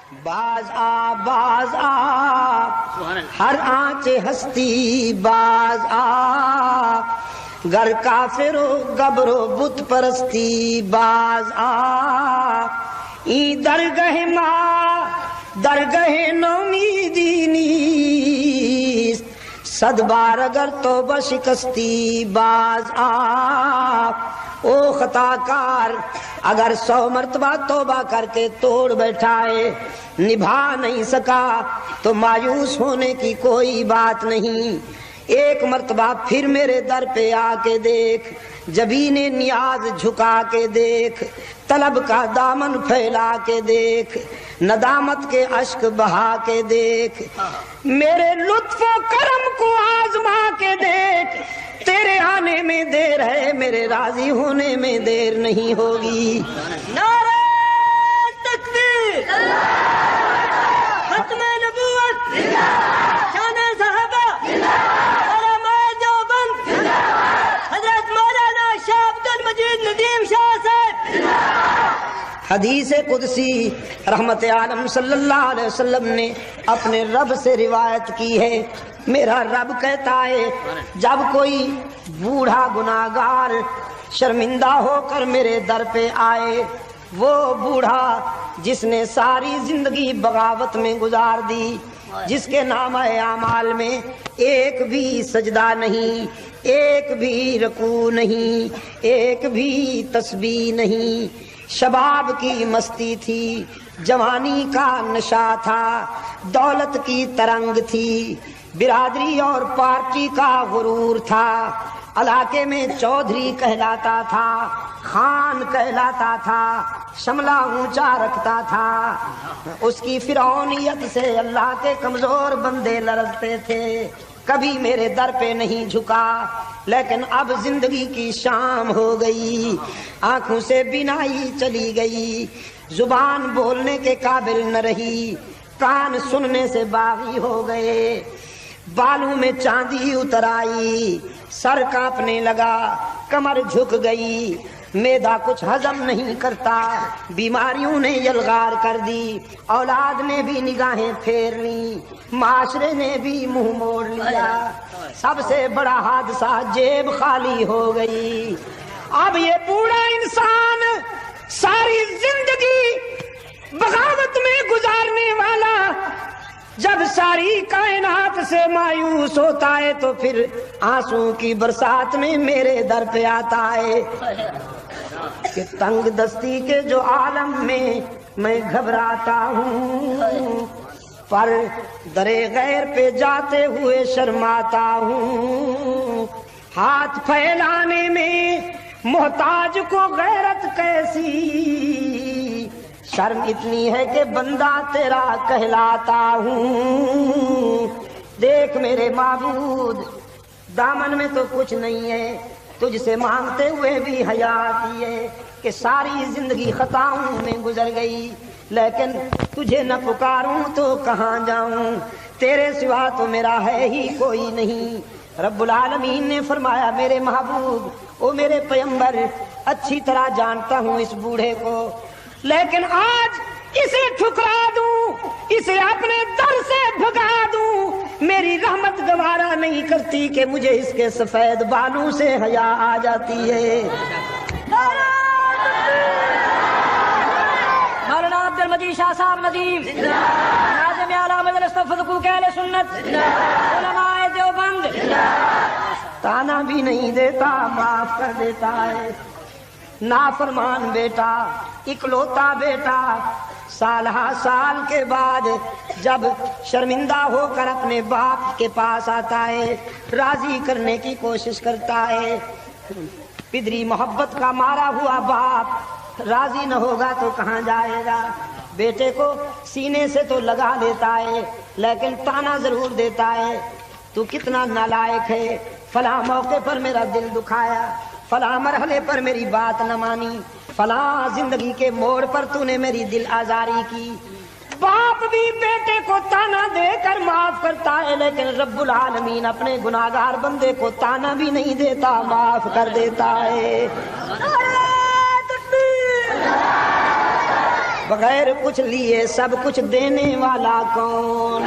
باز آ ہر آنچ ہستی باز آ گر کافر و گبر و بت پرستی باز آ ای درگہ ما درگہ نومیدی نیست صد بار اگر توبہ شکستی باز آ او خطا کار اگر 100 مرتبہ توبہ کر کے توڑ بیٹھائے نبھا نہیں سکا تو مایوس ہونے کی کوئی بات نہیں، ایک مرتبہ پھر میرے در پہ آ کے دیکھ، جبین نیاز جھکا کے دیکھ، طلب کا دامن پھیلا کے دیکھ، ندامت کے اشک بہا کے دیکھ، میرے لطف و کرم کو آزما کے دیکھ، تیرے آنے میں دیر ہے میرے راضی ہونے میں دیر نہیں ہوگی۔ نعرہ تکبیر، ختم نبوت، شان صحابہ، علماء دیوبند، حضرت مولانا شاہ عبد المجید ندیم شاہ صاحب۔ حدیث قدسی رحمت عالم صلی اللہ علیہ وسلم نے اپنے رب سے روایت کی ہے، میرا رب کہتا ہے جب کوئی بوڑھا گناہگار شرمندہ ہو کر میرے در پہ آئے، وہ بوڑھا جس نے ساری زندگی بغاوت میں گزار دی، جس کے نامہ اعمال میں ایک بھی سجدہ نہیں، ایک بھی رکوع نہیں، ایک بھی تسبیح نہیں، شباب کی مستی تھی، جوانی کا نشہ تھا، دولت کی ترنگ تھی، برادری اور پارٹی کا غرور تھا، علاقے میں چودھری کہلاتا تھا، خان کہلاتا تھا، شملہ اونچا رکھتا تھا، اس کی فرعونیت سے اللہ کے کمزور بندے لرزتے تھے، کبھی میرے در پہ نہیں جھکا، لیکن اب زندگی کی شام ہو گئی، آنکھوں سے بینائی چلی گئی، زبان بولنے کے قابل نہ رہی، کان سننے سے باغی ہو گئے، بالوں میں چاندی اتر آئی، سر کانپنے لگا، کمر جھک گئی، معدہ کچھ ہضم نہیں کرتا، بیماریوں نے یلغار کر دی، اولاد نے بھی نگاہیں پھیر لی، معاشرے نے بھی منہ موڑ لیا، سب سے بڑا حادثہ جیب خالی ہو گئی۔ اب یہ بوڑھا انسان ساری زندگی بغاوت میں گزارنے والا جب ساری کائنات سے مایوس ہوتا ہے تو پھر آنسوں کی برسات میں میرے در پہ آتا ہے کہ تنگ دستی کے جو عالم میں گھبراتا ہوں، پر درے غیر پہ جاتے ہوئے شرماتا ہوں، ہاتھ پھیلانے میں محتاج کو غیرت کیسی، شرم اتنی ہے کہ بندہ تیرا کہلاتا ہوں، دیکھ میرے معبود دامن میں تو کچھ نہیں ہے، تجھ سے مانگتے ہوئے بھی حیا آتی ہے کہ ساری زندگی خطاؤں میں گزر گئی، لیکن تجھے نہ پکاروں تو کہاں جاؤں، تیرے سوا تو میرا ہے ہی کوئی نہیں۔ رب العالمین نے فرمایا میرے محبوب، او میرے پیغمبر، اچھی طرح جانتا ہوں اس بوڑھے کو، لیکن آج اسے ٹھکرا دوں، اسے اپنے در سے بھگا دوں، میری رحمت گوارا نہیں کرتی کہ مجھے اس کے سفید بالوں سے حیا آ جاتی ہے۔ مولانا عبد المجید شاہ صاحب ندیم، ناظم اعلیٰ مجلس فقہ اہل سنت، علماء دیوبند، تانا بھی نہیں دیتا معاف کر دیتا ہے، نافرمان بیٹا، اکلوتا بیٹا، سال ہا سال کے بعد جب شرمندہ ہو کر اپنے باپ کے پاس آتا ہے، راضی کرنے کی کوشش کرتا ہے، پدری محبت کا مارا ہوا باپ راضی نہ ہوگا تو کہاں جائے گا، بیٹے کو سینے سے تو لگا دیتا ہے لیکن تانا ضرور دیتا ہے، تو کتنا نالائق ہے، فلاں موقع پر میرا دل دکھایا، فلاں مرحلے پر میری بات نہ مانی، فلاں زندگی کے موڑ پر تو نے میری دل آزاری کی۔ باپ بھی بیٹے کو تانا دے کر معاف کرتا ہے، لیکن رب العالمین اپنے گناہگار بندے کو تانا بھی نہیں دیتا، معاف کر دیتا ہے۔ بغیر کچھ لیے سب کچھ دینے والا کون؟